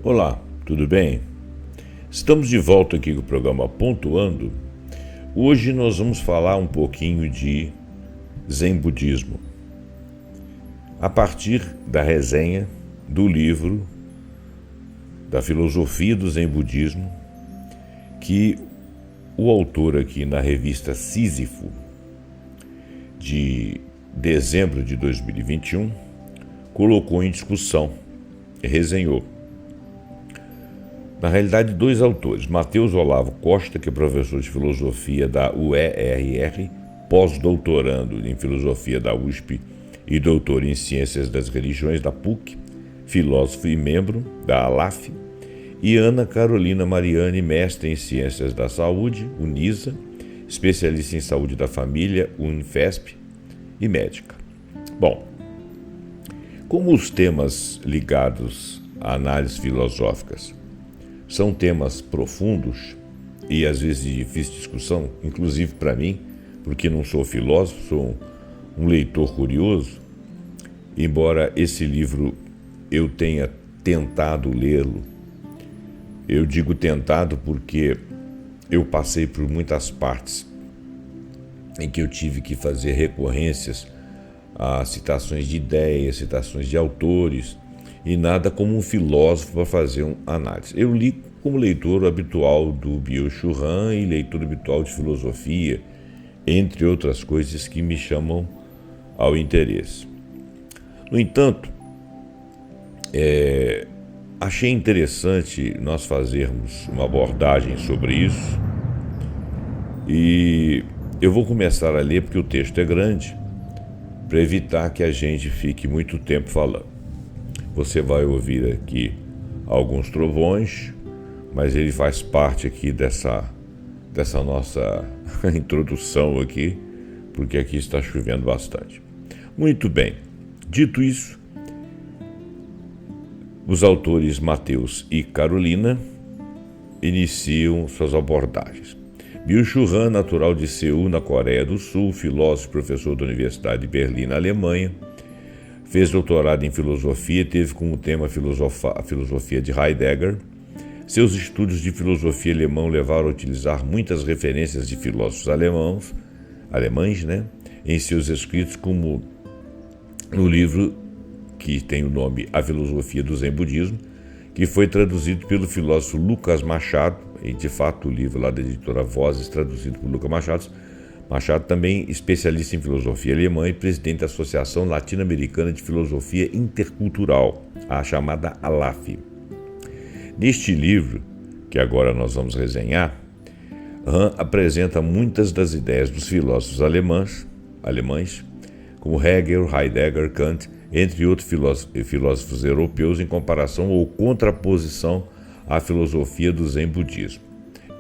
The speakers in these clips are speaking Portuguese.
Olá, tudo bem? Estamos de volta aqui com o programa Pontuando. Hoje nós vamos falar um pouquinho de Zen Budismo, a partir da resenha do livro da filosofia do Zen Budismo, que o autor aqui na revista Sísifo, de dezembro de 2021, colocou em discussão e resenhou. Na realidade, dois autores, Matheus Olavo Costa, que é professor de filosofia da UERR, pós-doutorando em filosofia da USP e doutor em ciências das religiões da PUC, filósofo e membro da ALAF, e Ana Carolina Mariani, mestre em ciências da saúde, UNISA, especialista em saúde da família, Unifesp, e médica. Bom, como os temas ligados a análises filosóficas são temas profundos e às vezes de difícil discussão, inclusive para mim, porque não sou filósofo, sou um leitor curioso, embora esse livro eu tenha tentado lê-lo. Eu digo tentado porque eu passei por muitas partes em que eu tive que fazer recorrências a citações de ideias, citações de autores, e nada como um filósofo para fazer uma análise. Eu li como leitor habitual do Byung-Chul Han e leitor habitual de filosofia, entre outras coisas que me chamam ao interesse. No entanto, achei interessante nós fazermos uma abordagem sobre isso, e eu vou começar a ler porque o texto é grande, para evitar que a gente fique muito tempo falando. Você vai ouvir aqui alguns trovões, mas ele faz parte aqui dessa nossa introdução aqui, porque aqui está chovendo bastante. Muito bem, dito isso, os autores Matheus e Carolina iniciam suas abordagens. Byung-Chul Han, natural de Seul, na Coreia do Sul, filósofo e professor da Universidade de Berlim, na Alemanha, fez doutorado em filosofia, teve como tema a filosofia de Heidegger. Seus estudos de filosofia alemã levaram a utilizar muitas referências de filósofos alemães, em seus escritos, como no livro que tem o nome A Filosofia do Zen Budismo, que foi traduzido pelo filósofo Lucas Machado, e de fato o livro lá da editora Vozes, traduzido por Lucas Machado. Machado também especialista em filosofia alemã e presidente da Associação Latino-Americana de Filosofia Intercultural, a chamada ALAF. Neste livro, que agora nós vamos resenhar, Han apresenta muitas das ideias dos filósofos alemães, como Hegel, Heidegger, Kant, entre outros filósofos europeus, em comparação ou contraposição à filosofia do Zen Budismo,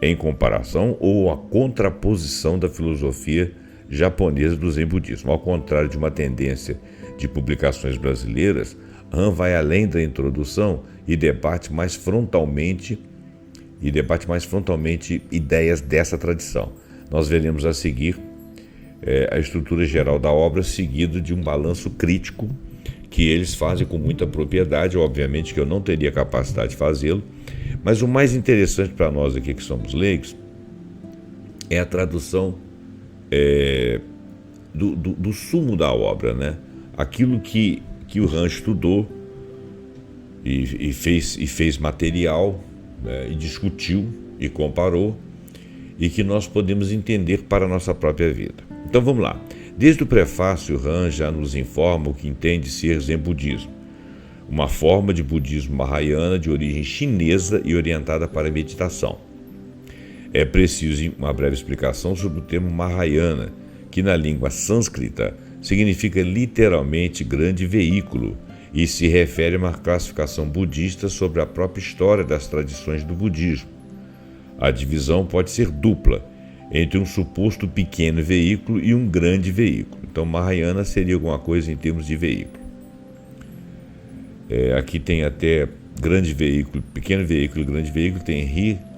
em comparação ou a contraposição da filosofia japonesa do Zen Budismo. Ao contrário de uma tendência de publicações brasileiras, Han vai além da introdução e debate mais frontalmente ideias dessa tradição. Nós veremos a seguir a estrutura geral da obra, seguido de um balanço crítico que eles fazem com muita propriedade. Obviamente que eu não teria capacidade de fazê-lo, mas o mais interessante para nós aqui que somos leigos é a tradução do sumo da obra, Aquilo que o Han estudou e fez material, e discutiu e comparou, e que nós podemos entender para a nossa própria vida. Então vamos lá. Desde o prefácio, Han já nos informa o que entende ser Zen Budismo, uma forma de budismo mahayana de origem chinesa e orientada para a meditação. É preciso uma breve explicação sobre o termo Mahayana, que na língua sânscrita significa literalmente grande veículo e se refere a uma classificação budista sobre a própria história das tradições do budismo. A divisão pode ser dupla, entre um suposto pequeno veículo e um grande veículo. Então, Mahayana seria alguma coisa em termos de veículo. Aqui tem até grande veículo, pequeno veículo e grande veículo, tem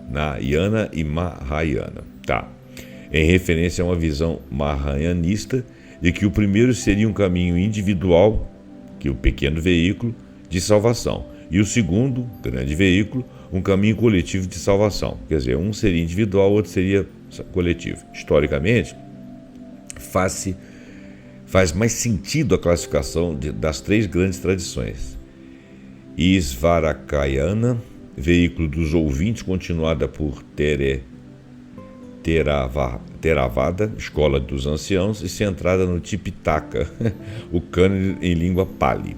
Hinayana e Mahayana. Em referência a uma visão mahayanista de que o primeiro seria um caminho individual, que é o pequeno veículo, de salvação, E o segundo, grande veículo, um caminho coletivo de salvação. Quer dizer, um seria individual, outro seria coletivo. Historicamente, faz mais sentido a classificação das três grandes tradições. Svarakayana, veículo dos ouvintes, continuada por Theravada, escola dos anciãos, e centrada no Tipitaka, o cânone em língua Pali.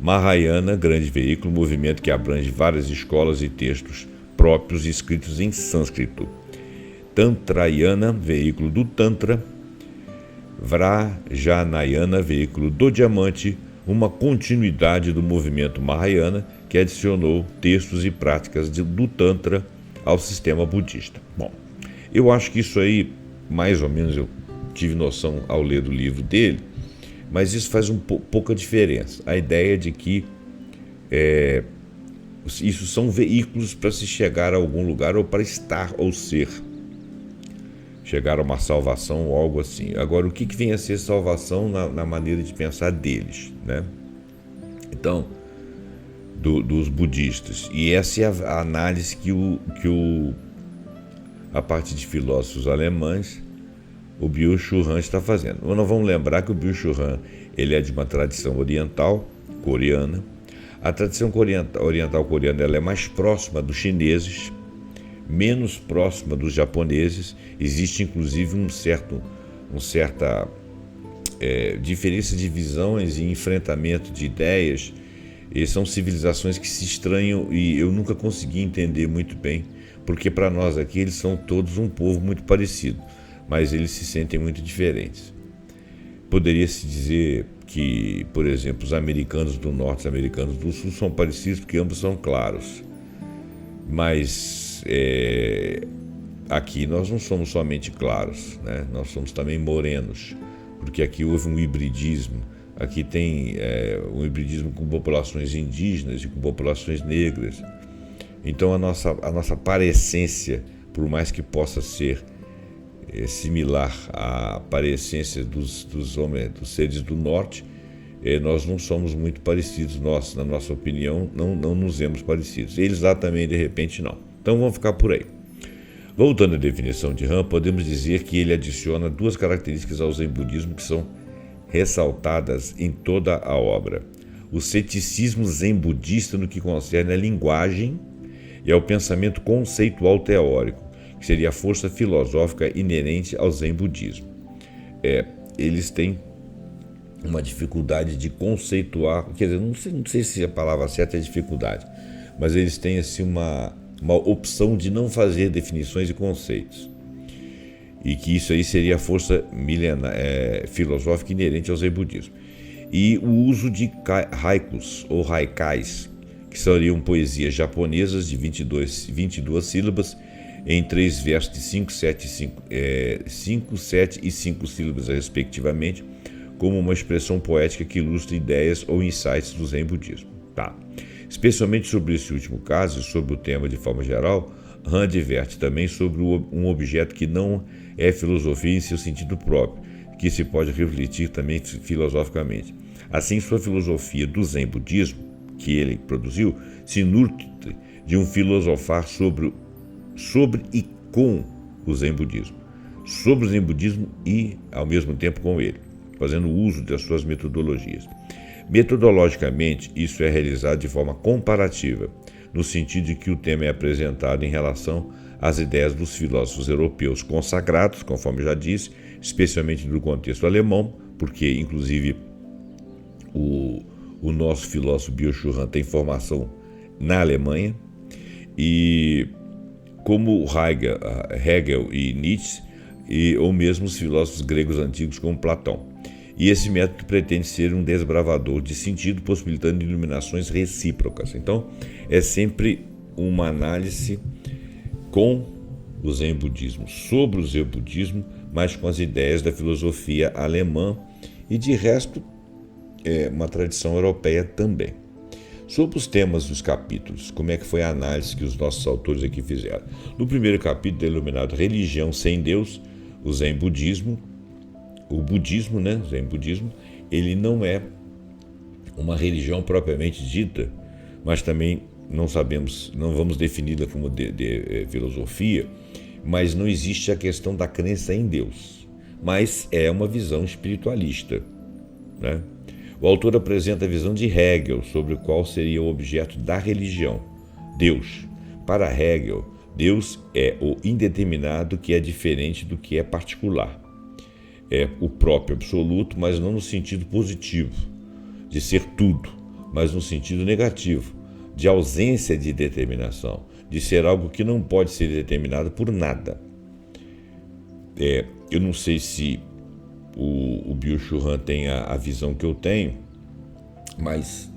Mahayana, grande veículo, movimento que abrange várias escolas e textos próprios escritos em sânscrito. Tantrayana, veículo do Tantra. Vrajanayana, veículo do diamante, uma continuidade do movimento Mahayana que adicionou textos e práticas do Tantra ao sistema budista. Bom, eu acho que isso aí, mais ou menos, eu tive noção ao ler do livro dele, mas isso faz pouca diferença. A ideia de que isso são veículos para se chegar a algum lugar ou para estar ou ser. Chegar a uma salvação ou algo assim. Agora, o que vem a ser salvação na maneira de pensar deles, né? Então, dos budistas. E essa é a análise que a parte de filósofos alemães, o Byung-Chul Han está fazendo. Nós vamos lembrar que o Byung-Chul Han, ele é de uma tradição oriental, coreana. A tradição oriental coreana, ela é mais próxima dos chineses, menos próxima dos japoneses. Existe inclusive uma certa diferença de visões e enfrentamento de ideias, e são civilizações que se estranham, e eu nunca consegui entender muito bem, porque para nós aqui eles são todos um povo muito parecido, mas eles se sentem muito diferentes. Poderia-se dizer que, por exemplo, os americanos do norte e os americanos do sul são parecidos porque ambos são claros, mas aqui nós não somos somente claros, né? Nós somos também morenos, porque aqui houve um hibridismo. Aqui tem um hibridismo com populações indígenas e com populações negras. Então a nossa parecência, por mais que possa ser similar à parecência dos seres do norte, nós não somos muito parecidos. Nós, na nossa opinião, não nos vemos parecidos. Eles lá também, de repente, não. Então vamos ficar por aí. Voltando à definição de Han, podemos dizer que ele adiciona duas características ao Zen budismo que são ressaltadas em toda a obra: o ceticismo zen budista no que concerne à linguagem e ao pensamento conceitual teórico, que seria a força filosófica inerente ao zen budismo. Eles têm uma dificuldade de conceituar, quer dizer, não sei se a palavra certa é dificuldade, mas eles têm assim uma opção de não fazer definições e conceitos. E que isso aí seria a força filosófica inerente ao Zen budismo. E o uso de haikus ou haikais, que seriam poesias japonesas de 22 sílabas em 3 versos de 5, 7 e 5 sílabas, respectivamente, como uma expressão poética que ilustra ideias ou insights do Zen budismo. Tá. Especialmente sobre esse último caso e sobre o tema de forma geral, Han adverte também sobre um objeto que não é filosofia em seu sentido próprio, que se pode refletir também filosoficamente. Assim, sua filosofia do Zen budismo, que ele produziu, se nutre de um filosofar sobre e com o Zen budismo, sobre o Zen budismo e, ao mesmo tempo, com ele, fazendo uso das suas metodologias. Metodologicamente, isso é realizado de forma comparativa, no sentido de que o tema é apresentado em relação às ideias dos filósofos europeus consagrados, conforme já disse, especialmente no contexto alemão, porque, inclusive, o nosso filósofo Byung-Chul Han tem formação na Alemanha, e como Hegel e Nietzsche, ou mesmo os filósofos gregos antigos como Platão. E esse método pretende ser um desbravador de sentido, possibilitando iluminações recíprocas. Então, é sempre uma análise com o Zen budismo, sobre o Zen budismo, mas com as ideias da filosofia alemã e, de resto, uma tradição europeia também. Sobre os temas dos capítulos, como é que foi a análise que os nossos autores aqui fizeram? No primeiro capítulo, denominado Religião sem Deus, o Zen budismo, o budismo, né, o Zen budismo, ele não é uma religião propriamente dita, mas também não vamos defini-la como filosofia, mas não existe a questão da crença em Deus, mas é uma visão espiritualista, né? O autor apresenta a visão de Hegel sobre qual seria o objeto da religião, Deus. Para Hegel, Deus é o indeterminado que é diferente do que é particular. É o próprio absoluto, mas não no sentido positivo, de ser tudo, mas no sentido negativo, de ausência de determinação, de ser algo que não pode ser determinado por nada. Eu não sei se o Byung-Chul Han tem a visão que eu tenho, mas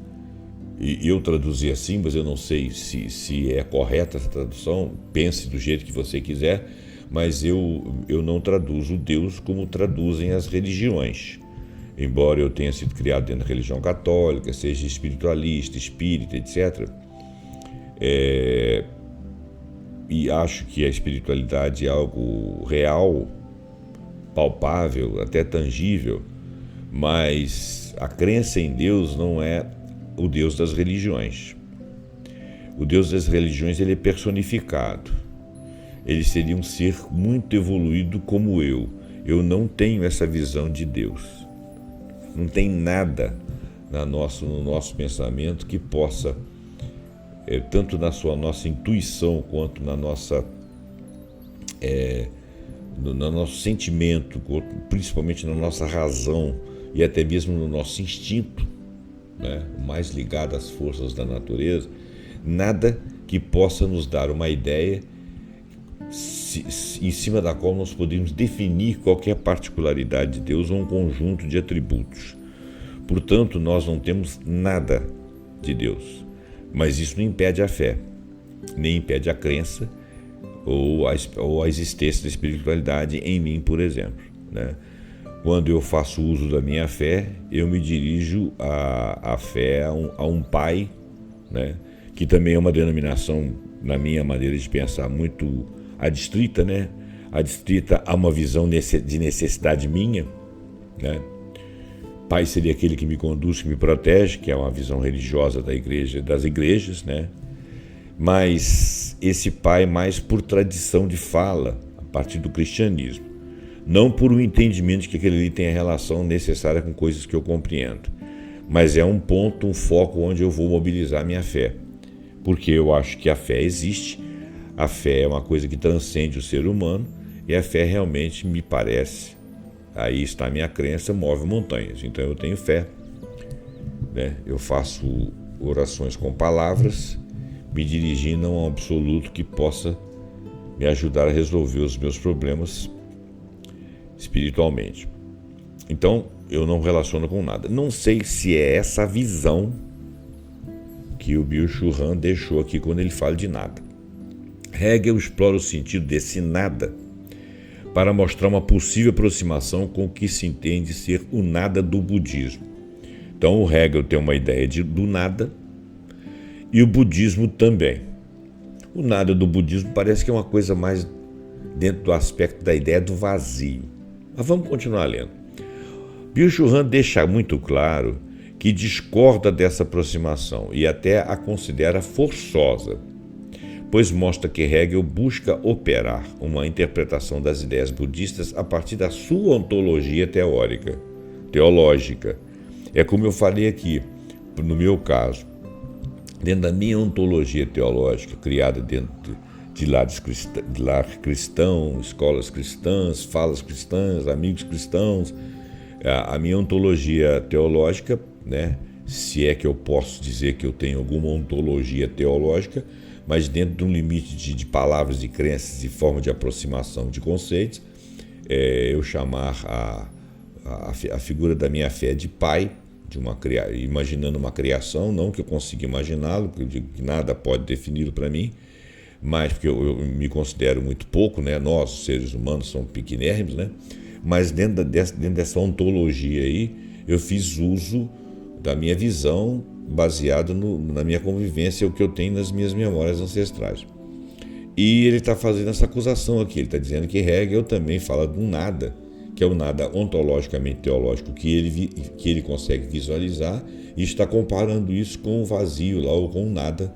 eu traduzi assim, mas eu não sei se é correta essa tradução. Pense do jeito que você quiser, mas eu não traduzo Deus como traduzem as religiões. Embora eu tenha sido criado dentro da religião católica, seja espiritualista, espírita, etc., e acho que a espiritualidade é algo real, palpável, até tangível, mas a crença em Deus não é o Deus das religiões. O Deus das religiões, ele é personificado. Ele seria um ser muito evoluído como eu. Eu não tenho essa visão de Deus. Não tem nada no nosso pensamento que possa, tanto na nossa intuição quanto no nosso sentimento, principalmente na nossa razão e até mesmo no nosso instinto, né, o mais ligado às forças da natureza, nada que possa nos dar uma ideia em cima da qual nós podemos definir qualquer particularidade de Deus ou um conjunto de atributos. Portanto, nós não temos nada de Deus, mas isso não impede a fé, nem impede a crença ou a existência da espiritualidade em mim, por exemplo, né? Quando eu faço uso da minha fé, eu me dirijo à fé a um pai, né? Que também é uma denominação, na minha maneira de pensar, muito adstrita, né? Adstrita a uma visão de necessidade minha, né? Pai seria aquele que me conduz, que me protege, que é uma visão religiosa das igrejas, né? Mas esse pai mais por tradição de fala, a partir do cristianismo, não por um entendimento de que aquele ali tem a relação necessária com coisas que eu compreendo, mas é um ponto, um foco onde eu vou mobilizar minha fé, porque eu acho que a fé existe, a fé é uma coisa que transcende o ser humano e a fé realmente me parece, aí está a minha crença, move montanhas. Então eu tenho fé, né? Eu faço orações com palavras, me dirigindo a um absoluto que possa me ajudar a resolver os meus problemas espiritualmente. Então eu não relaciono com nada. Não sei se é essa visão que o Byung-Chul Han deixou aqui quando ele fala de nada. Hegel explora o sentido desse nada para mostrar uma possível aproximação com o que se entende ser o nada do budismo. Então o Hegel tem uma ideia do nada e o budismo também. O nada do budismo parece que é uma coisa mais dentro do aspecto da ideia do vazio. Mas vamos continuar lendo. Byung-Chul Han deixa muito claro que discorda dessa aproximação e até a considera forçosa, pois mostra que Hegel busca operar uma interpretação das ideias budistas a partir da sua ontologia teológica. É como eu falei aqui, no meu caso, dentro da minha ontologia teológica, criada dentro de lar cristão, escolas cristãs, falas cristãs, amigos cristãos, a minha ontologia teológica, né, se é que eu posso dizer que eu tenho alguma ontologia teológica, mas dentro de um limite de palavras, de crenças e forma de aproximação de conceitos, eu chamar a figura da minha fé de pai, imaginando uma criação, não que eu consiga imaginá-lo, porque nada pode defini-lo para mim, mas porque eu me considero muito pouco, né? Nós, os seres humanos, somos pequenérrimos, né? Mas dentro dessa ontologia aí, eu fiz uso da minha visão baseado na minha convivência, o que eu tenho nas minhas memórias ancestrais. E ele está fazendo essa acusação aqui, ele está dizendo que Hegel também fala de um nada, que é o nada ontologicamente teológico que ele consegue visualizar, e está comparando isso com o vazio lá, ou com o nada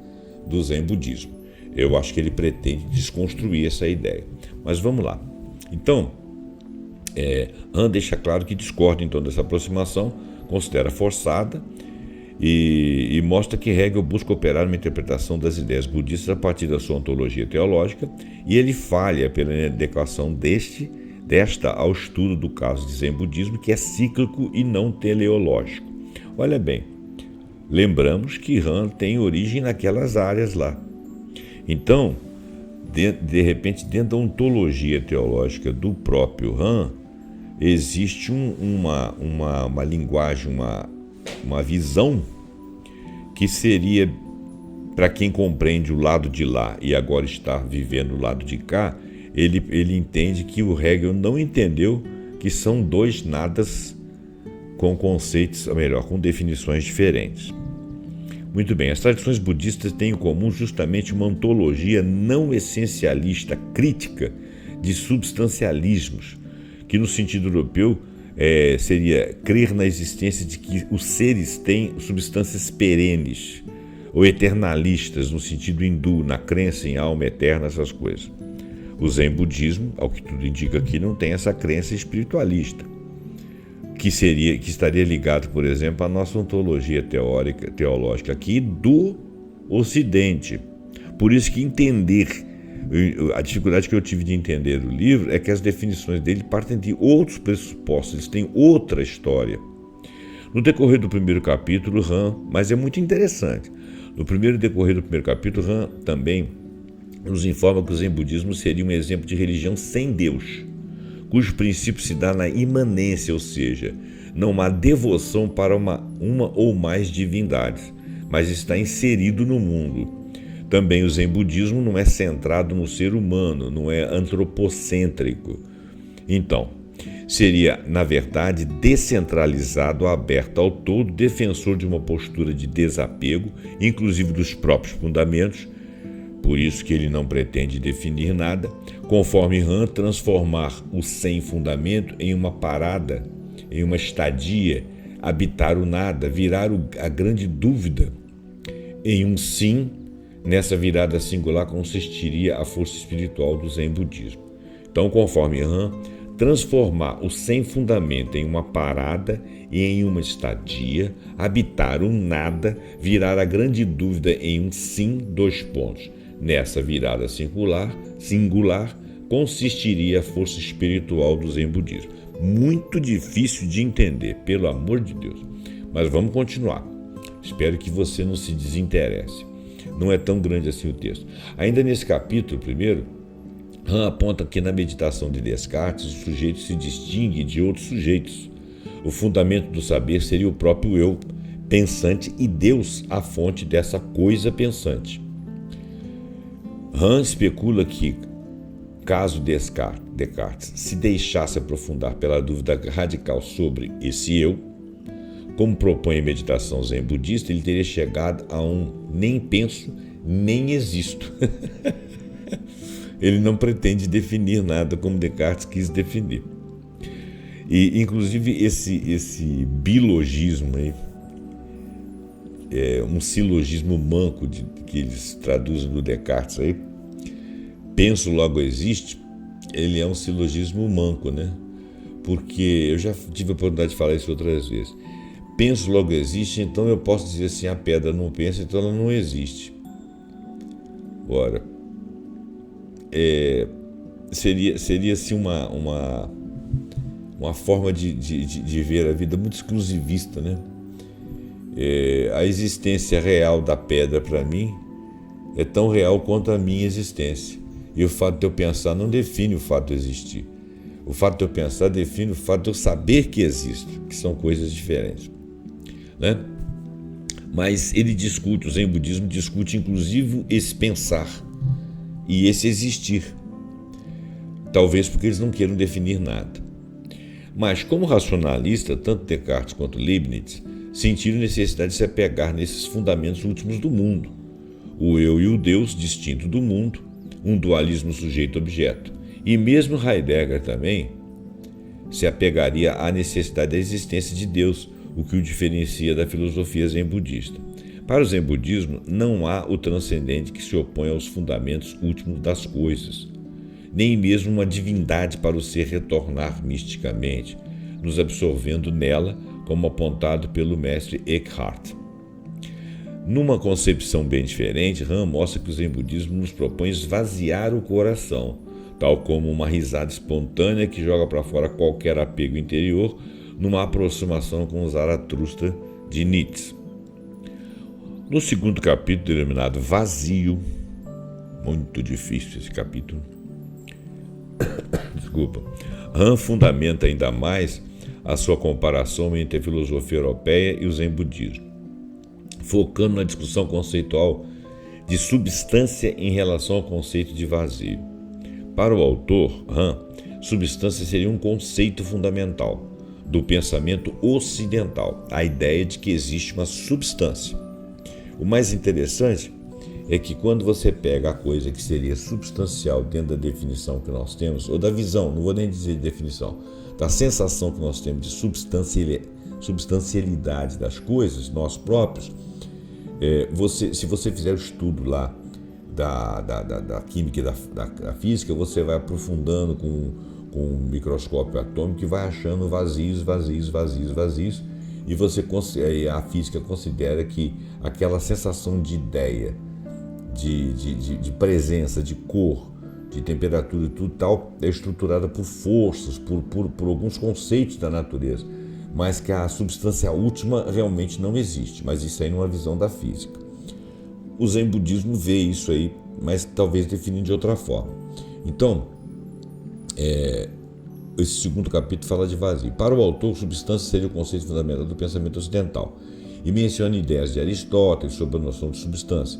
do Zen budismo. Eu acho que ele pretende desconstruir essa ideia. Mas vamos lá. Então, Han deixa claro que discorda então dessa aproximação, considera forçada, e mostra que Hegel busca operar uma interpretação das ideias budistas a partir da sua ontologia teológica, e ele falha pela inadequação desta ao estudo do caso de Zen budismo, que é cíclico e não teleológico. Olha bem, lembramos que Han tem origem naquelas áreas lá. Então, de repente, dentro da ontologia teológica do próprio Han, existe uma linguagem, uma visão que seria, para quem compreende o lado de lá e agora está vivendo o lado de cá, ele entende que o Hegel não entendeu que são dois nadas com conceitos, ou melhor, com definições diferentes. Muito bem, as tradições budistas têm em comum justamente uma ontologia não essencialista, crítica de substancialismos, que no sentido europeu seria crer na existência de que os seres têm substâncias perenes ou eternalistas, no sentido hindu, na crença em alma eterna, essas coisas. O Zen budismo, ao que tudo indica aqui, não tem essa crença espiritualista, que estaria ligado, por exemplo, à nossa ontologia teológica aqui do Ocidente. Por isso que a dificuldade que eu tive de entender o livro é que as definições dele partem de outros pressupostos, eles têm outra história. No decorrer do primeiro capítulo, Han, mas é muito interessante, no decorrer do primeiro capítulo, Han também nos informa que o Zen budismo seria um exemplo de religião sem Deus, cujo princípio se dá na imanência, ou seja, não há devoção para uma ou mais divindades, mas está inserido no mundo. Também o Zen budismo não é centrado no ser humano, não é antropocêntrico. Então, seria, na verdade, descentralizado, aberto ao todo, defensor de uma postura de desapego, inclusive dos próprios fundamentos. Por isso que ele não pretende definir nada, conforme Han, transformar o sem fundamento em uma parada, em uma estadia, habitar o nada, virar a grande dúvida em um sim. Nessa virada singular consistiria a força espiritual do Zen budismo. Então, conforme Han, transformar o sem fundamento em uma parada e em uma estadia, habitar o nada, virar a grande dúvida em um sim, Nessa virada singular, consistiria a força espiritual do Zen budismo. Muito difícil de entender, pelo amor de Deus. Mas vamos continuar. Espero que você não se desinteresse. Não é tão grande assim o texto. Ainda nesse capítulo primeiro, Han aponta que na meditação de Descartes o sujeito se distingue de outros sujeitos. O fundamento do saber seria o próprio eu, pensante, e Deus, a fonte dessa coisa pensante. Han especula que, caso Descartes se deixasse aprofundar pela dúvida radical sobre esse eu, como propõe a meditação zen budista, ele teria chegado a um nem penso, nem existo. Ele não pretende definir nada como Descartes quis definir. E, inclusive, esse bilogismo aí, um silogismo manco que eles traduzem do Descartes aí, penso logo existe, ele é um silogismo manco, né? Porque eu já tive a oportunidade de falar isso outras vezes. Penso logo existe, então eu posso dizer assim, a pedra não pensa, então ela não existe. Ora, seria assim uma forma de ver a vida muito exclusivista, né? A existência real da pedra para mim é tão real quanto a minha existência. E o fato de eu pensar não define o fato de existir. O fato de eu pensar define o fato de eu saber que existo, que são coisas diferentes, né? Mas o Zen budismo discute inclusive esse pensar e esse existir. Talvez porque eles não queiram definir nada. Mas como racionalista, tanto Descartes quanto Leibniz sentiram necessidade de se apegar nesses fundamentos últimos do mundo. O eu e o Deus distinto do mundo, um dualismo sujeito-objeto. E mesmo Heidegger também se apegaria à necessidade da existência de Deus, o que o diferencia da filosofia zen budista. Para o zen budismo, não há o transcendente que se opõe aos fundamentos últimos das coisas, nem mesmo uma divindade para o ser retornar misticamente, nos absorvendo nela, como apontado pelo mestre Eckhart. Numa concepção bem diferente, Han mostra que o zen budismo nos propõe esvaziar o coração, tal como uma risada espontânea que joga para fora qualquer apego interior, numa aproximação com o Zaratustra de Nietzsche. No segundo capítulo, denominado Vazio, muito difícil esse capítulo, Han fundamenta ainda mais a sua comparação entre a filosofia europeia e o zen budismo, focando na discussão conceitual de substância em relação ao conceito de vazio. Para o autor, Han, substância seria um conceito fundamental do pensamento ocidental, a ideia de que existe uma substância. O mais interessante é que quando você pega a coisa que seria substancial dentro da definição que nós temos, ou da visão, não vou nem dizer definição, da sensação que nós temos de substancialidade das coisas, nós próprios, se você fizer o estudo lá da química e da física, você vai aprofundando com um microscópio atômico e vai achando vazios, e a física considera que aquela sensação de ideia, de presença, de cor, de temperatura e tudo tal, é estruturada por forças, por alguns conceitos da natureza, mas que a substância última realmente não existe, mas isso aí não é uma visão da física. O zen budismo vê isso aí, mas talvez definindo de outra forma. Então, esse segundo capítulo fala de vazio. Para o autor, substância seria o conceito fundamental do pensamento ocidental e menciona ideias de Aristóteles sobre a noção de substância.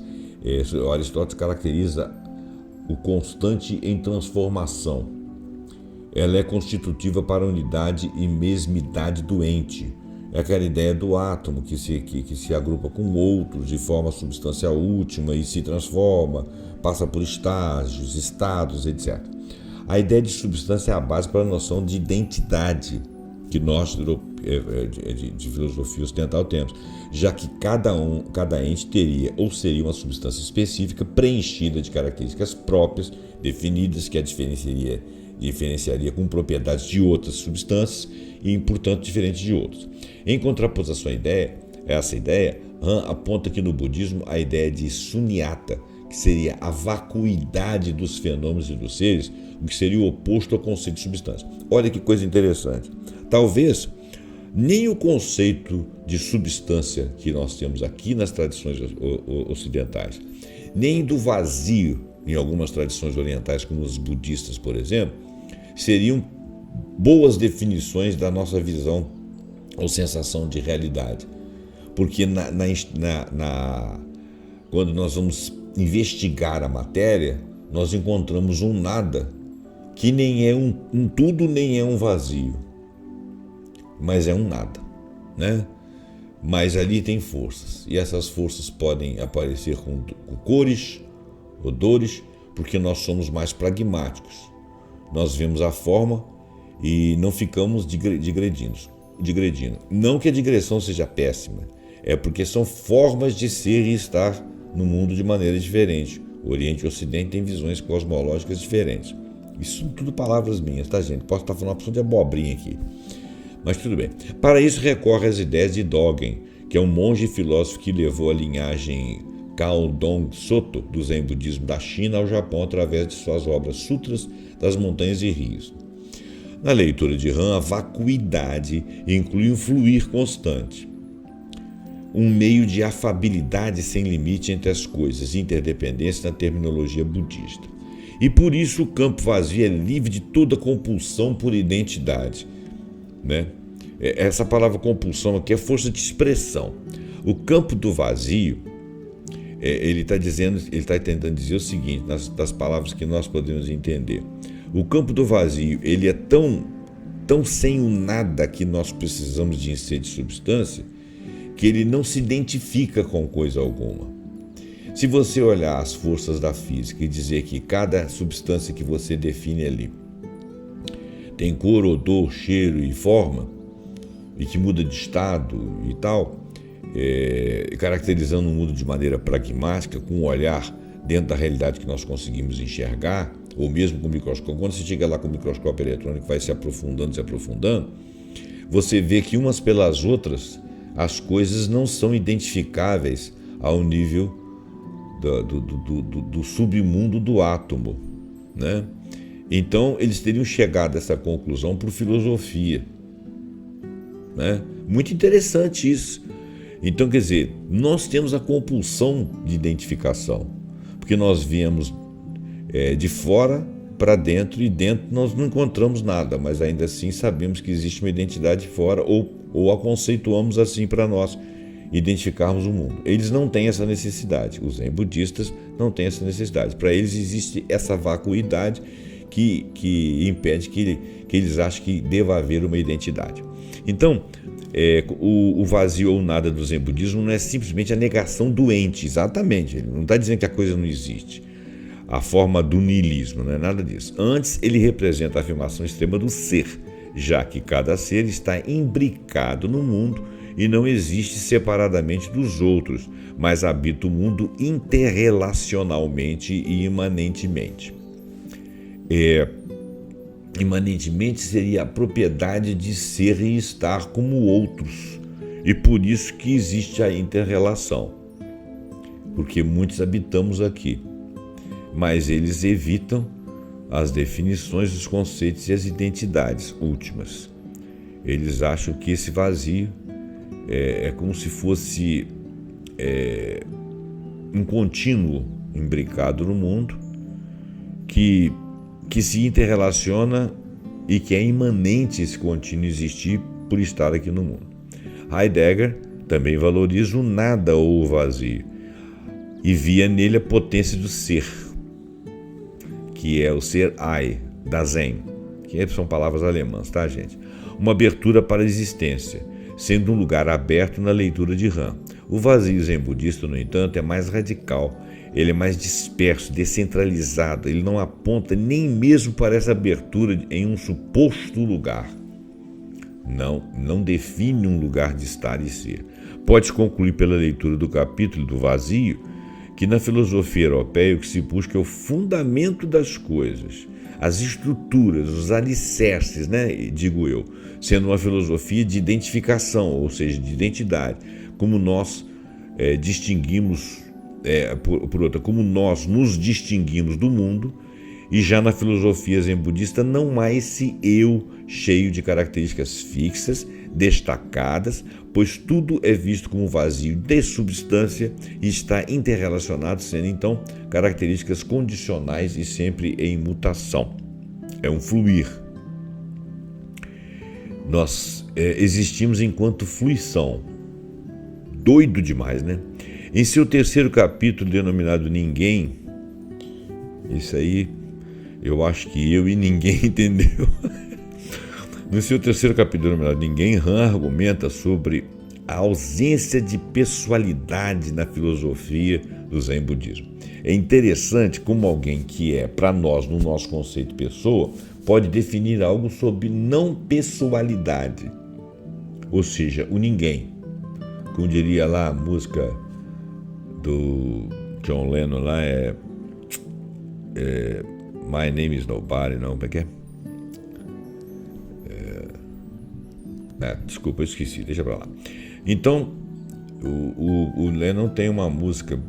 Aristóteles caracteriza o constante em transformação. Ela é constitutiva para a unidade e mesmidade do ente. É aquela ideia do átomo que se agrupa com outros de forma substancial última e se transforma, passa por estágios, estados, etc. A ideia de substância é a base para a noção de identidade que nós, de filosofia ocidental, temos, já que cada ente teria ou seria uma substância específica preenchida de características próprias, definidas, que a diferenciaria com propriedades de outras substâncias e, portanto, diferente de outras. Em contraposição a essa ideia, Han aponta que no budismo a ideia de sunyata, que seria a vacuidade dos fenômenos e dos seres, o que seria o oposto ao conceito de substância. Olha que coisa interessante. Talvez nem o conceito de substância que nós temos aqui nas tradições ocidentais, nem do vazio em algumas tradições orientais, como os budistas, por exemplo, seriam boas definições da nossa visão ou sensação de realidade. Porque quando nós vamos investigar a matéria, nós encontramos um nada, que nem é um tudo, nem é um vazio, mas é um nada, né? Mas ali tem forças, e essas forças podem aparecer com cores, odores, porque nós somos mais pragmáticos. Nós vemos a forma e não ficamos digredindo. Não que a digressão seja péssima, é porque são formas de ser e estar no mundo de maneira diferente. O Oriente e o Ocidente têm visões cosmológicas diferentes. Isso são tudo palavras minhas, tá, gente? Posso estar falando uma opção de abobrinha aqui, mas tudo bem. Para isso recorre às ideias de Dogen, que é um monge e filósofo que levou a linhagem Kaodong Soto do Zen budismo da China ao Japão através de suas obras Sutras das Montanhas e Rios. Na leitura de Han, a vacuidade inclui um fluir constante, um meio de afabilidade sem limite entre as coisas, interdependência na terminologia budista. E por isso o campo vazio é livre de toda compulsão por identidade, né? Essa palavra compulsão aqui é força de expressão. O campo do vazio, ele está tentando dizer o seguinte, das palavras que nós podemos entender. O campo do vazio, ele é tão sem o nada que nós precisamos de ser de substância, que ele não se identifica com coisa alguma. Se você olhar as forças da física e dizer que cada substância que você define ali tem cor, odor, cheiro e forma, e que muda de estado e tal, caracterizando o mundo de maneira pragmática, com um olhar dentro da realidade que nós conseguimos enxergar, ou mesmo com o microscópio. Quando você chega lá com o microscópio eletrônico, vai se aprofundando, você vê que umas pelas outras as coisas não são identificáveis ao nível do submundo do átomo, né? Então eles teriam chegado a essa conclusão por filosofia, né? Muito interessante isso. Então, quer dizer, nós temos a compulsão de identificação, porque nós viemos de fora para dentro, e dentro nós não encontramos nada, mas ainda assim sabemos que existe uma identidade fora, ou a conceituamos assim para nós identificarmos o mundo. Eles não têm essa necessidade, os zen budistas não têm essa necessidade. Para eles existe essa vacuidade que impede que eles achem que deva haver uma identidade. Então, o vazio ou nada do zen budismo não é simplesmente a negação do ente, exatamente, ele não está dizendo que a coisa não existe, a forma do niilismo, não é nada disso. Antes, ele representa a afirmação extrema do ser, já que cada ser está imbricado no mundo e não existe separadamente dos outros, mas habita o mundo interrelacionalmente e imanentemente. Imanentemente seria a propriedade de ser e estar como outros, e por isso que existe a inter-relação, porque muitos habitamos aqui, mas eles evitam as definições dos conceitos e as identidades últimas. Eles acham que esse vazio é como se fosse um contínuo imbricado no mundo que se interrelaciona e que é imanente esse contínuo existir por estar aqui no mundo. Heidegger também valoriza o nada ou o vazio e via nele a potência do ser, que é o ser I, da Zen, que são palavras alemãs, tá, gente? Uma abertura para a existência, sendo um lugar aberto na leitura de Han. O vazio zen budista, no entanto, é mais radical, ele é mais disperso, descentralizado, ele não aponta nem mesmo para essa abertura em um suposto lugar. Não define um lugar de estar e ser. Pode-se concluir pela leitura do capítulo do vazio que na filosofia europeia o que se busca é o fundamento das coisas, as estruturas, os alicerces, né, digo eu, sendo uma filosofia de identificação, ou seja, de identidade, como nós distinguimos, por outra, como nós nos distinguimos do mundo. E já na filosofia zen budista não há esse eu cheio de características fixas, destacadas, pois tudo é visto como vazio de substância e está interrelacionado, sendo então características condicionais e sempre em mutação. É um fluir. Nós existimos enquanto fluição. Doido demais, né? Em seu terceiro capítulo denominado Ninguém, isso aí eu acho que eu e ninguém entendeu. No seu terceiro capítulo denominado Ninguém, Han argumenta sobre a ausência de pessoalidade na filosofia do Zen budismo. É interessante como alguém que para nós, no nosso conceito pessoa, pode definir algo sobre não pessoalidade, ou seja, o ninguém. Como diria lá a música do John Lennon lá, My Name is Nobody, não, como é que é? Desculpa, eu esqueci, deixa pra lá. Então, o Lennon tem uma música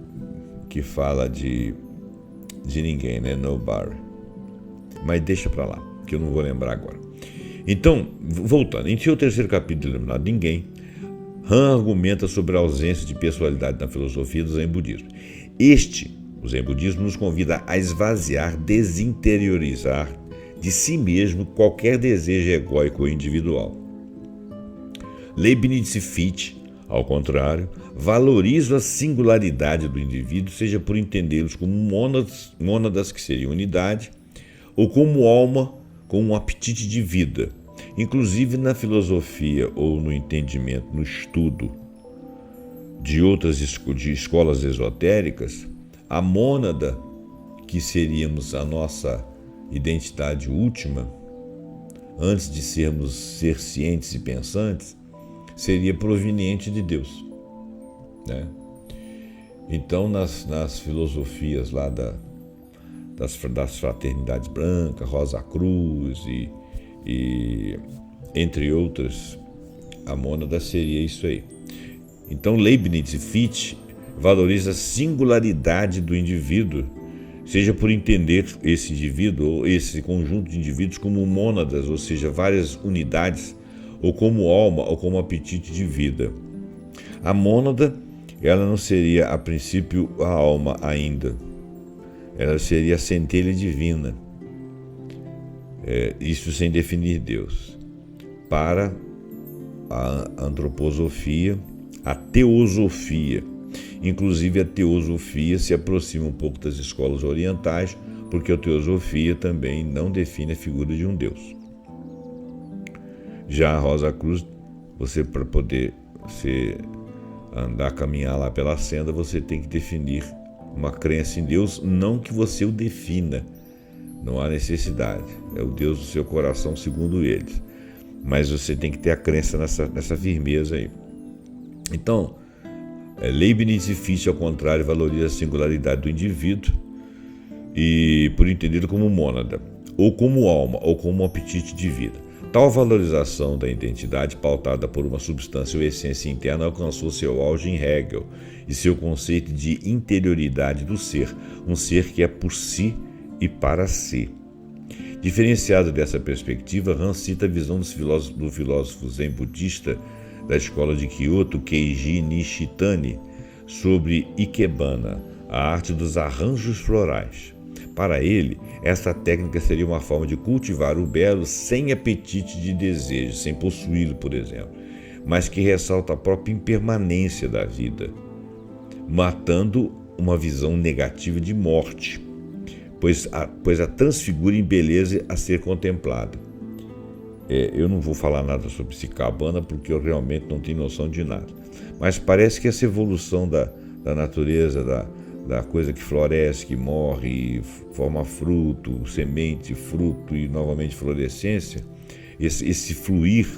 que fala de ninguém, né? Nobody. Mas deixa pra lá, que eu não vou lembrar agora. Então, voltando, em seu terceiro capítulo denominado Ninguém, Han argumenta sobre a ausência de pessoalidade na filosofia do Zen budismo. O Zen budismo nos convida a esvaziar, desinteriorizar de si mesmo qualquer desejo egóico ou individual. Leibniz e Fichte, ao contrário, valorizam a singularidade do indivíduo, seja por entendê-los como mônadas que seriam unidade, ou como alma com um apetite de vida. Inclusive na filosofia ou no entendimento, no estudo de outras escolas esotéricas, a mônada, que seríamos a nossa identidade última, antes de ser cientes e pensantes, seria proveniente de Deus, né? Então, nas filosofias lá das fraternidades brancas, Rosa Cruz e entre outras, a mônada seria isso aí. Então, Leibniz e Fichte valoriza a singularidade do indivíduo, seja por entender esse indivíduo ou esse conjunto de indivíduos como mônadas, ou seja, várias unidades, ou como alma, ou como apetite de vida. A mônada, ela não seria, a princípio, a alma ainda. Ela seria a centelha divina. Isso sem definir Deus. Para a antroposofia, a teosofia. Inclusive, a teosofia se aproxima um pouco das escolas orientais, porque a teosofia também não define a figura de um Deus. Já a Rosa Cruz, você, para poder caminhar lá pela senda, você tem que definir uma crença em Deus, não que você o defina, não há necessidade, é o Deus do seu coração segundo eles, mas você tem que ter a crença nessa firmeza aí. Então, Leibniz e Fichte, ao contrário, valoriza a singularidade do indivíduo e por entendido como mônada, ou como alma, ou como apetite de vida. Tal valorização da identidade, pautada por uma substância ou essência interna, alcançou seu auge em Hegel e seu conceito de interioridade do ser, um ser que é por si e para si. Diferenciado dessa perspectiva, Hans cita a visão do filósofo zen budista da escola de Kyoto, Keiji Nishitani, sobre Ikebana, a arte dos arranjos florais. Para ele, esta técnica seria uma forma de cultivar o belo sem apetite de desejo, sem possuí-lo, por exemplo, mas que ressalta a própria impermanência da vida, matando uma visão negativa de morte, pois a transfigura em beleza a ser contemplada. Eu não vou falar nada sobre Ikebana porque eu realmente não tenho noção de nada, mas parece que essa evolução da natureza, da coisa que floresce, que morre, forma fruto, semente, fruto e novamente florescência, esse fluir,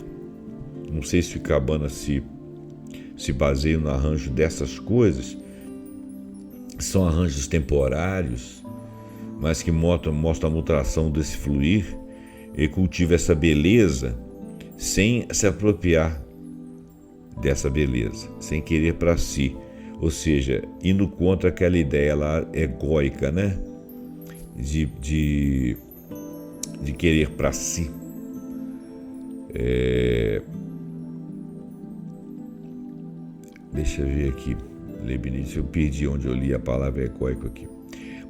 não sei se o Ikebana se baseia no arranjo dessas coisas, são arranjos temporários, mas que mostram a mutação desse fluir e cultiva essa beleza sem se apropriar dessa beleza, sem querer para si. Ou seja, indo contra aquela ideia lá egóica, né? De querer para si. Deixa eu ver aqui. Leibniz, eu perdi onde eu li a palavra egóico aqui.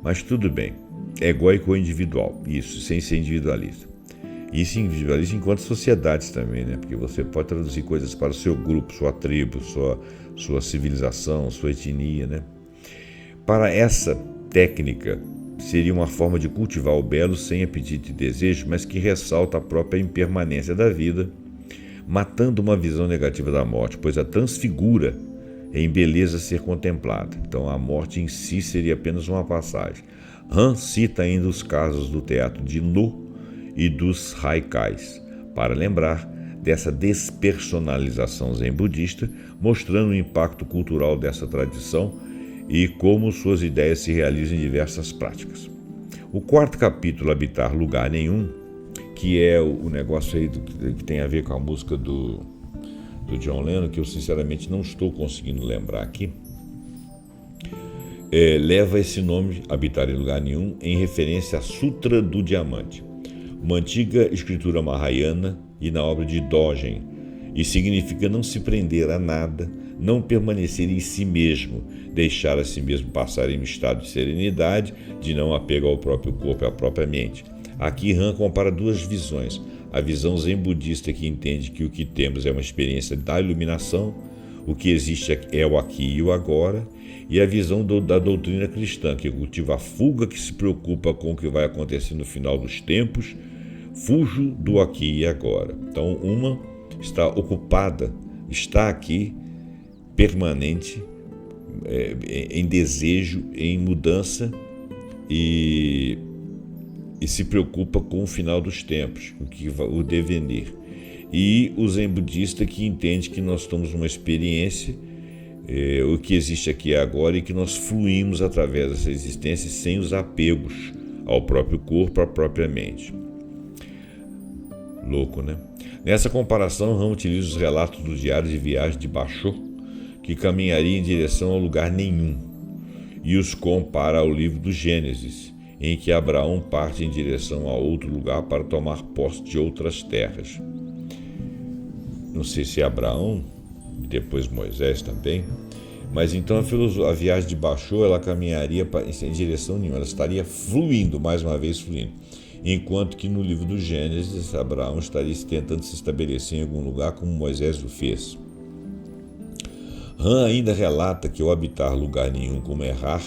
Mas tudo bem. Egóico ou individual. Isso, sem ser individualista. Isso individualista enquanto sociedades também, né? Porque você pode traduzir coisas para o seu grupo, sua tribo, sua civilização, sua etnia, né? Para essa técnica, seria uma forma de cultivar o belo sem apetite e desejo, mas que ressalta a própria impermanência da vida, matando uma visão negativa da morte, pois a transfigura em beleza a ser contemplada. Então a morte em si seria apenas uma passagem. Han cita ainda os casos do teatro de No e dos haikais, para lembrar dessa despersonalização zen budista, mostrando o impacto cultural dessa tradição e como suas ideias se realizam em diversas práticas. O quarto capítulo, Habitar Lugar Nenhum, que é o negócio aí que tem a ver com a música do John Lennon, que eu sinceramente não estou conseguindo lembrar aqui, leva esse nome, Habitar em Lugar Nenhum, em referência à Sutra do Diamante, uma antiga escritura mahayana e na obra de Dogen, e significa não se prender a nada, não permanecer em si mesmo, deixar a si mesmo passar em um estado de serenidade, de não apego ao próprio corpo e à própria mente. Aqui Han compara duas visões: a visão zen budista, que entende que o que temos é uma experiência da iluminação, o que existe é o aqui e o agora, e a visão da doutrina cristã, que cultiva a fuga, que se preocupa com o que vai acontecer no final dos tempos. Fujo do aqui e agora. Então, uma está ocupada, está aqui, permanente, em desejo, em mudança e e se preocupa com o final dos tempos, o devenir. E o Zen budista que entende que nós estamos numa experiência, o que existe aqui agora, e que nós fluímos através dessa existência sem os apegos ao próprio corpo, à própria mente. Louco, né? Nessa comparação, Rama utiliza os relatos do diário de viagem de Basho, que caminharia em direção a lugar nenhum, e os compara ao livro do Gênesis, em que Abraão parte em direção a outro lugar para tomar posse de outras terras. Não sei se é Abraão, e depois Moisés também, mas então a viagem de Basho, ela caminharia em direção nenhuma, ela estaria fluindo, mais uma vez fluindo, enquanto que no livro do Gênesis, Abraão estaria tentando se estabelecer em algum lugar como Moisés o fez. Han ainda relata que o habitar lugar nenhum como errar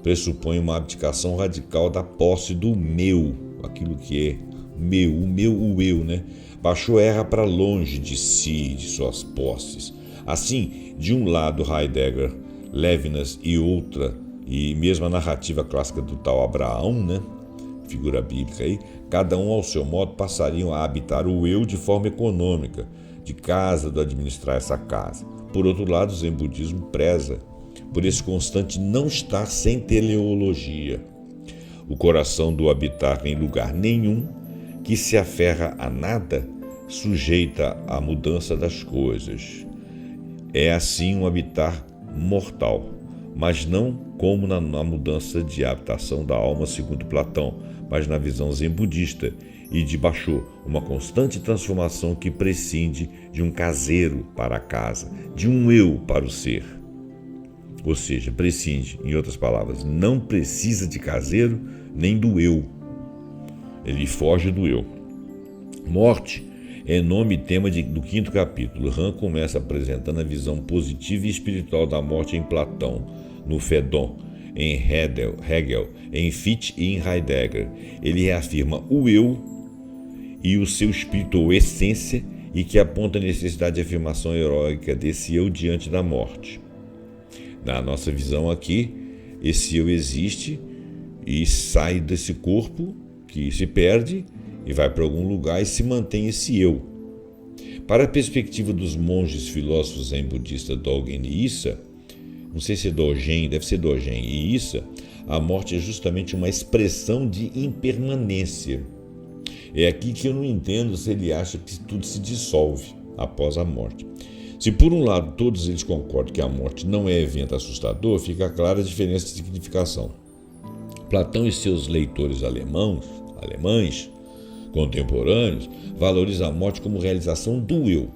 pressupõe uma abdicação radical da posse do meu, aquilo que é meu, o eu, né? Basho erra para longe de si, de suas posses. Assim, de um lado Heidegger, Levinas e outra, e mesmo a narrativa clássica do tal Abraão, né? Figura bíblica aí, cada um ao seu modo passariam a habitar o eu de forma econômica, de casa, do administrar essa casa. Por outro lado, o Zen budismo preza por esse constante não estar sem teleologia. O coração do habitar em lugar nenhum, que se aferra a nada, sujeita à mudança das coisas. É assim um habitar mortal, mas não como na mudança de habitação da alma segundo Platão, mas na visão zen budista e de Basho, uma constante transformação que prescinde de um caseiro para a casa, de um eu para o ser. Ou seja, prescinde, em outras palavras, não precisa de caseiro nem do eu. Ele foge do eu. Morte é nome e tema do 5º capítulo. Han começa apresentando a visão positiva e espiritual da morte em Platão, no Fédon, em Hegel, em Fichte e em Heidegger. Ele reafirma o eu e o seu espírito ou essência, e que aponta a necessidade de afirmação heróica desse eu diante da morte. Na nossa visão aqui, esse eu existe e sai desse corpo que se perde e vai para algum lugar e se mantém esse eu. Para a perspectiva dos monges filósofos zen budistas Dogen e Issa, não sei se é Dogen, deve ser Dogen e Issa, a morte é justamente uma expressão de impermanência. É aqui que eu não entendo se ele acha que tudo se dissolve após a morte. Se por um lado todos eles concordam que a morte não é evento assustador, fica clara a diferença de significação. Platão e seus leitores alemães contemporâneos valorizam a morte como realização do eu,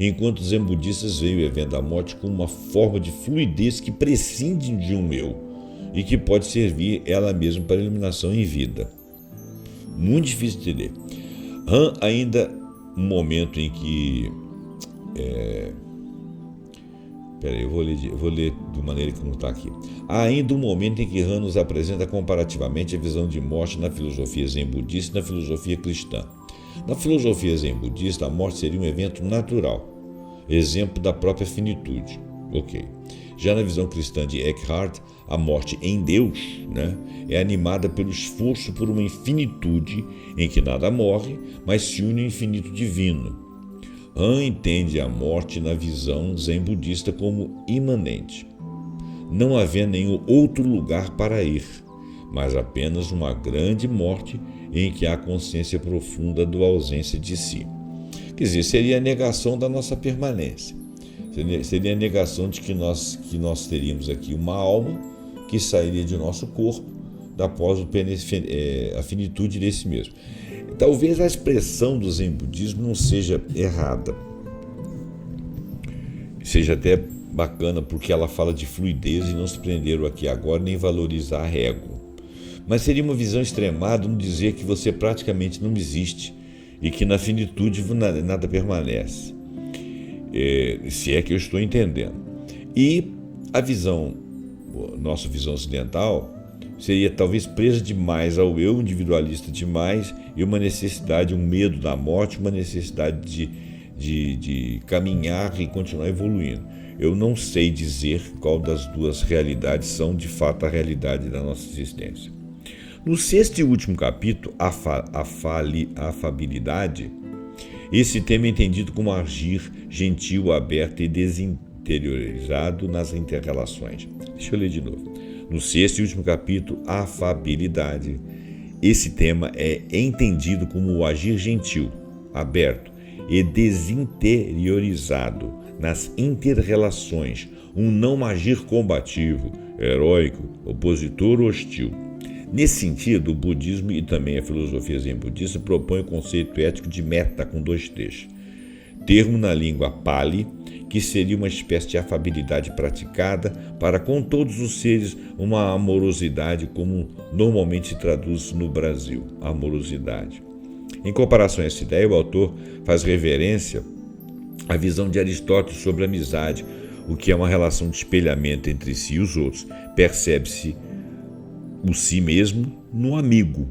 enquanto os zen budistas veem o evento da morte como uma forma de fluidez que prescinde de um eu e que pode servir ela mesma para a iluminação em vida. Muito difícil de entender. Han ainda um momento em que eu vou ler de maneira como está aqui. Há ainda um momento em que Han nos apresenta comparativamente a visão de morte na filosofia zen budista e na filosofia cristã. Na filosofia zen budista, a morte seria um evento natural, exemplo da própria finitude. Ok. Já na visão cristã de Eckhart, a morte em Deus, é animada pelo esforço por uma infinitude em que nada morre, mas se une ao infinito divino. Han entende a morte na visão zen budista como imanente, não havendo nenhum outro lugar para ir, mas apenas uma grande morte em que há consciência profunda da ausência de si. Quer dizer, seria a negação da nossa permanência, seria a negação de que nós teríamos aqui uma alma que sairia de nosso corpo após a finitude desse mesmo. Talvez a expressão do zen budismo não seja errada, seja até bacana, porque ela fala de fluidez e não se prender o aqui e agora nem valorizar ego. Mas seria uma visão extremada no dizer que você praticamente não existe e que na finitude nada permanece, se é que eu estou entendendo. E a nossa visão ocidental, seria talvez presa demais ao eu, individualista demais, e uma necessidade, um medo da morte, uma necessidade de caminhar e continuar evoluindo. Eu não sei dizer qual das duas realidades são de fato a realidade da nossa existência. No sexto e último capítulo, afabilidade, esse tema é entendido como agir gentil, aberto e desinteriorizado nas interrelações. Deixa eu ler de novo. No sexto e último capítulo, afabilidade, esse tema é entendido como o agir gentil, aberto e desinteriorizado nas interrelações, um não agir combativo, heróico, opositor ou hostil. Nesse sentido, o budismo e também a filosofia zen budista propõem o conceito ético de metta com 2 T's, termo na língua Pali, que seria uma espécie de afabilidade praticada para com todos os seres, uma amorosidade como normalmente se traduz no Brasil, amorosidade. Em comparação a essa ideia, o autor faz referência à visão de Aristóteles sobre a amizade, o que é uma relação de espelhamento entre si e os outros. Percebe-se o si mesmo no amigo,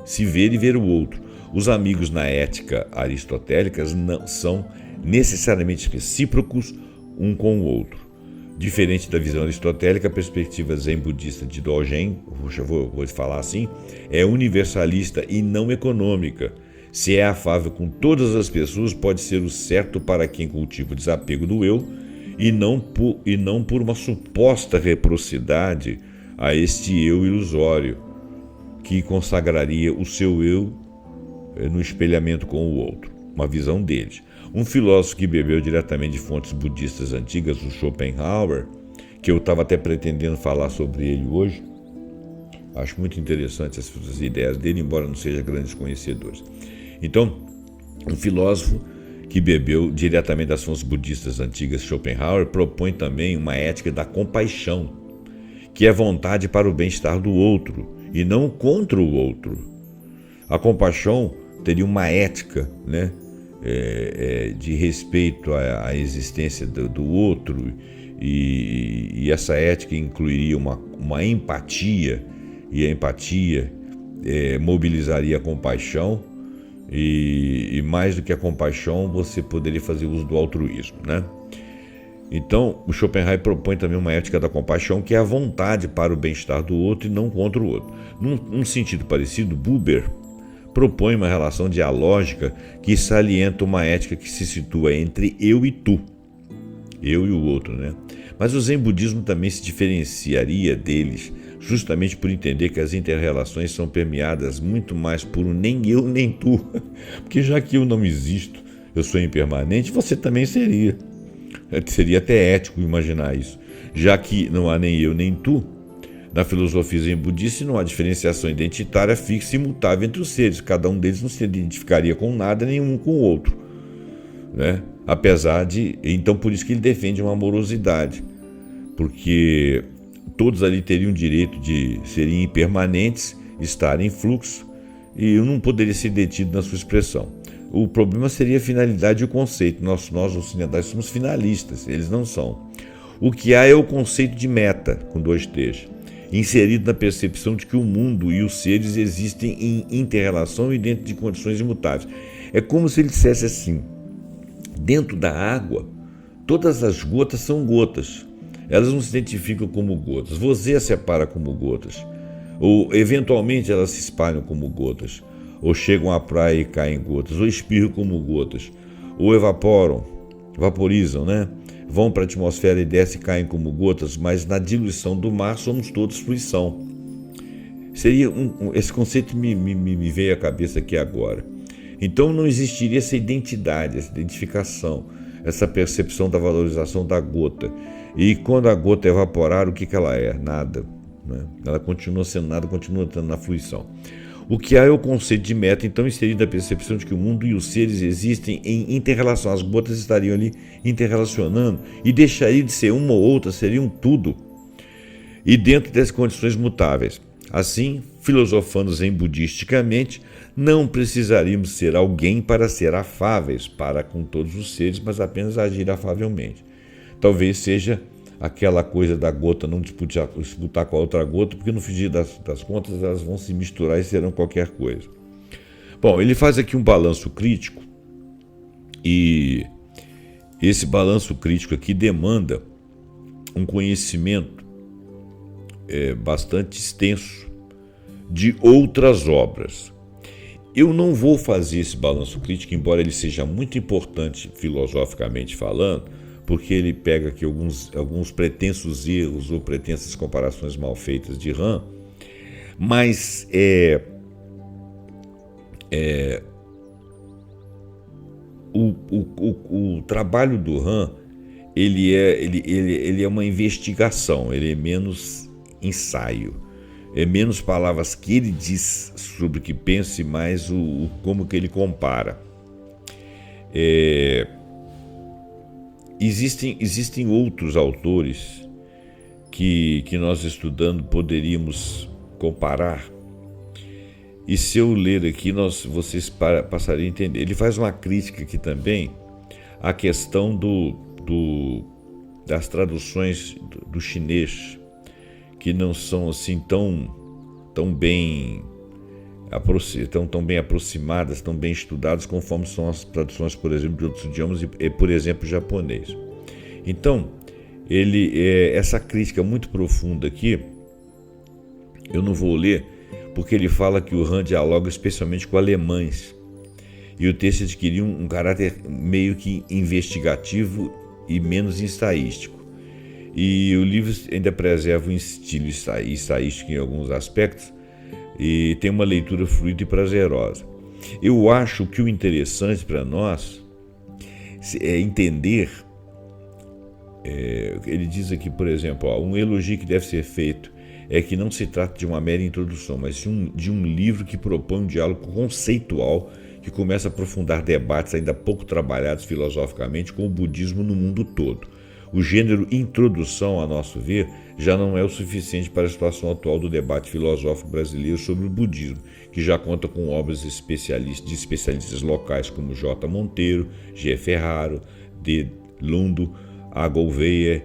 se ver e ver o outro. Os amigos na ética aristotélica não são necessariamente recíprocos um com o outro. Diferente da visão aristotélica, a perspectiva zen budista de Dogen, vou falar assim, é universalista e não econômica. Se é afável com todas as pessoas, pode ser o certo para quem cultiva o desapego do eu e não por uma suposta reciprocidade a este eu ilusório, que consagraria o seu eu no espelhamento com o outro, uma visão deles. Um filósofo que bebeu diretamente de fontes budistas antigas, o Schopenhauer, que eu estava até pretendendo falar sobre ele hoje, acho muito interessante essas ideias dele, embora não seja grandes conhecedores. Então, um filósofo que bebeu diretamente das fontes budistas antigas, Schopenhauer, propõe também uma ética da compaixão, que é vontade para o bem-estar do outro e não contra o outro. A compaixão teria uma ética, né, de respeito à existência do outro, e essa ética incluiria uma empatia, e a empatia mobilizaria a compaixão, e mais do que a compaixão, você poderia fazer uso do altruísmo, né? Então, o Schopenhauer propõe também uma ética da compaixão, que é a vontade para o bem-estar do outro e não contra o outro. Num sentido parecido, Buber propõe uma relação dialógica que salienta uma ética que se situa entre eu e tu, eu e o outro, né? Mas o Zen budismo também se diferenciaria deles justamente por entender que as interrelações são permeadas muito mais por um nem eu nem tu, porque já que eu não existo, eu sou impermanente, você também seria. Seria até ético imaginar isso, já que não há nem eu nem tu. Na filosofia zen budista não há diferenciação identitária fixa e imutável entre os seres. Cada um deles não se identificaria com nada, nem um com o outro, né? Então por isso que ele defende uma amorosidade, porque todos ali teriam o direito de serem impermanentes, estarem em fluxo, e eu não poderia ser detido na sua expressão. O problema seria a finalidade e o conceito. Nós ocidentais somos finalistas, eles não são. O que há é o conceito de meta, com 2 T's, inserido na percepção de que o mundo e os seres existem em inter-relação e dentro de condições imutáveis. É como se ele dissesse assim: dentro da água, todas as gotas são gotas. Elas não se identificam como gotas. Você as separa como gotas. Ou, eventualmente, elas se espalham como gotas. Ou chegam à praia e caem gotas. Ou espirram como gotas. Ou vaporizam, né? Vão para a atmosfera e descem e caem como gotas, mas na diluição do mar somos todos fruição. Esse conceito me veio à cabeça aqui agora. Então não existiria essa identidade, essa identificação, essa percepção da valorização da gota. E quando a gota evaporar, o que ela é? Nada, né? Ela continua sendo nada, continua estando na fruição. O que há é o conceito de meta, então inserido na percepção de que o mundo e os seres existem em inter-relação. As gotas estariam ali interrelacionando e deixariam de ser uma ou outra, seriam tudo. E dentro das condições mutáveis. Assim, filosofando zen budisticamente, não precisaríamos ser alguém para ser afáveis para com todos os seres, mas apenas agir afavelmente. Talvez seja aquela coisa da gota não disputar com a outra gota, porque no fim das contas elas vão se misturar e serão qualquer coisa. Bom, ele faz aqui um balanço crítico, e esse balanço crítico aqui demanda um conhecimento bastante extenso de outras obras. Eu não vou fazer esse balanço crítico, embora ele seja muito importante filosoficamente falando, porque ele pega aqui alguns pretensos erros ou pretensas comparações mal feitas de Hahn, mas o trabalho do Hahn, ele é uma investigação, ele é menos ensaio, é menos palavras que ele diz sobre o que pensa e mais como que ele compara. Existem outros autores que nós estudando poderíamos comparar, e se eu ler aqui vocês passariam a entender. Ele faz uma crítica aqui também à questão das traduções do chinês, que não são assim tão bem aproximadas, tão bem estudadas, conforme são as traduções, por exemplo, de outros idiomas, e por exemplo, japonês. Então, essa crítica muito profunda aqui, eu não vou ler, porque ele fala que o Hahn dialoga especialmente com alemães, e o texto adquiriu um caráter meio que investigativo e menos ensaístico. E o livro ainda preserva um estilo ensaístico em alguns aspectos e tem uma leitura fluida e prazerosa. Eu acho que o interessante para nós é entender, ele diz aqui, por exemplo, um elogio que deve ser feito é que não se trata de uma mera introdução, mas de um livro que propõe um diálogo conceitual que começa a aprofundar debates ainda pouco trabalhados filosoficamente com o budismo no mundo todo. O gênero introdução, a nosso ver, já não é o suficiente para a situação atual do debate filosófico brasileiro sobre o budismo, que já conta com obras de especialistas locais como J. Monteiro, G. Ferraro, D. Lundo, A. Gouveia,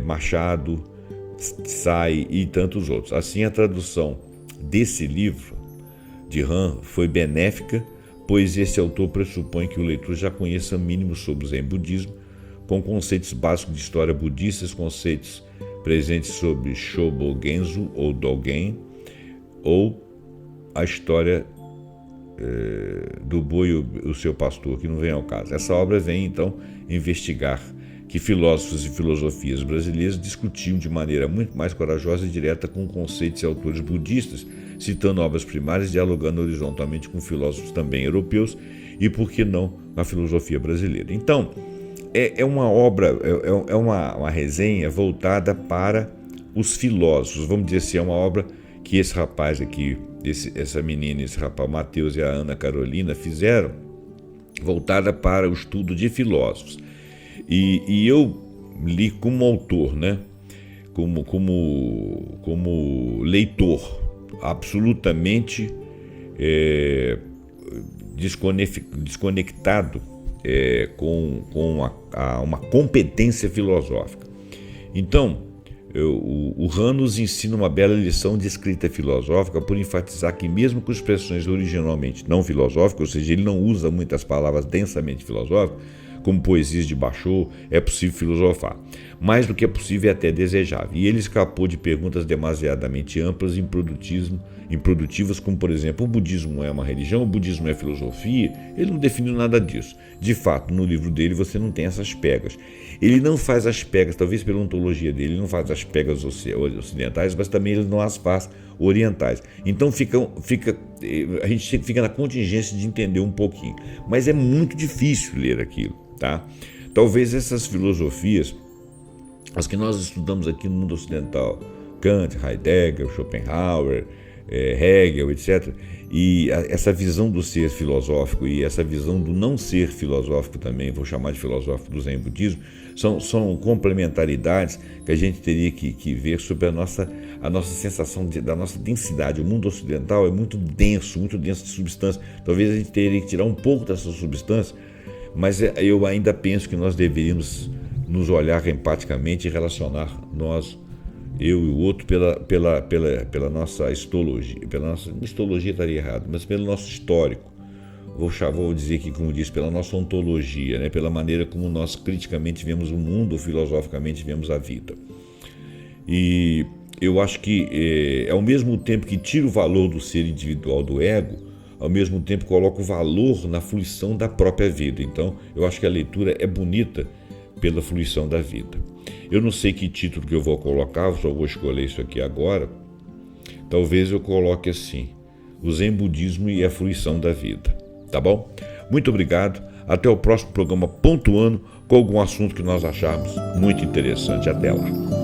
Machado, Tsai e tantos outros. Assim, a tradução desse livro de Hahn foi benéfica, pois esse autor pressupõe que o leitor já conheça mínimo sobre o Zen budismo, com conceitos básicos de história budista, conceitos presentes sobre Shobo Genzo ou Dogen, ou a história do boi e o seu pastor, que não vem ao caso. Essa obra vem, então, investigar que filósofos e filosofias brasileiros discutiam de maneira muito mais corajosa e direta com conceitos e autores budistas, citando obras primárias, dialogando horizontalmente com filósofos também europeus e, por que não, a filosofia brasileira. Então, é uma obra, é uma resenha voltada para os filósofos, vamos dizer assim, é uma obra que esse rapaz aqui, essa menina, esse rapaz, o Matheus e a Ana Carolina, fizeram, voltada para o estudo de filósofos. E eu li como autor, né? como leitor, absolutamente desconectado com uma competência filosófica. Então, o Hahn nos ensina uma bela lição de escrita filosófica por enfatizar que, mesmo com expressões originalmente não filosóficas, ou seja, ele não usa muitas palavras densamente filosóficas, como poesias de Bachot, é possível filosofar. Mais do que é possível é até desejável. E ele escapou de perguntas demasiadamente amplas e improdutivas, como, por exemplo, o budismo é uma religião, o budismo é filosofia. Ele não definiu nada disso. De fato, no livro dele você não tem essas pegas. Ele não faz as pegas, talvez pela ontologia dele, ele não faz as pegas ocidentais, mas também ele não as faz orientais. Então a gente fica na contingência de entender um pouquinho. Mas é muito difícil ler aquilo. Tá? Talvez essas filosofias, as que nós estudamos aqui no mundo ocidental, Kant, Heidegger, Schopenhauer, Hegel, etc., e essa visão do ser filosófico e essa visão do não ser filosófico também, vou chamar de filosófico do Zen budismo, são complementaridades que a gente teria que ver sobre a nossa sensação da nossa densidade. O mundo ocidental é muito denso de substância. Talvez a gente teria que tirar um pouco dessa substância, mas eu ainda penso que nós deveríamos nos olhar empaticamente e relacionar eu e o outro, pela nossa histologia. Pela nossa histologia estaria errado, mas pelo nosso histórico. Vou dizer aqui, como disse, pela nossa ontologia, né? Pela maneira como nós criticamente vemos o mundo ou filosoficamente vemos a vida. E eu acho que ao mesmo tempo que tira o valor do ser individual do ego, ao mesmo tempo coloca o valor na fruição da própria vida. Então, eu acho que a leitura é bonita pela fruição da vida. Eu não sei que título que eu vou colocar, só vou escolher isso aqui agora. Talvez eu coloque assim: o Zen Budismo e a fruição da vida. Tá bom? Muito obrigado. Até o próximo programa pontuando com algum assunto que nós acharmos muito interessante. Até lá.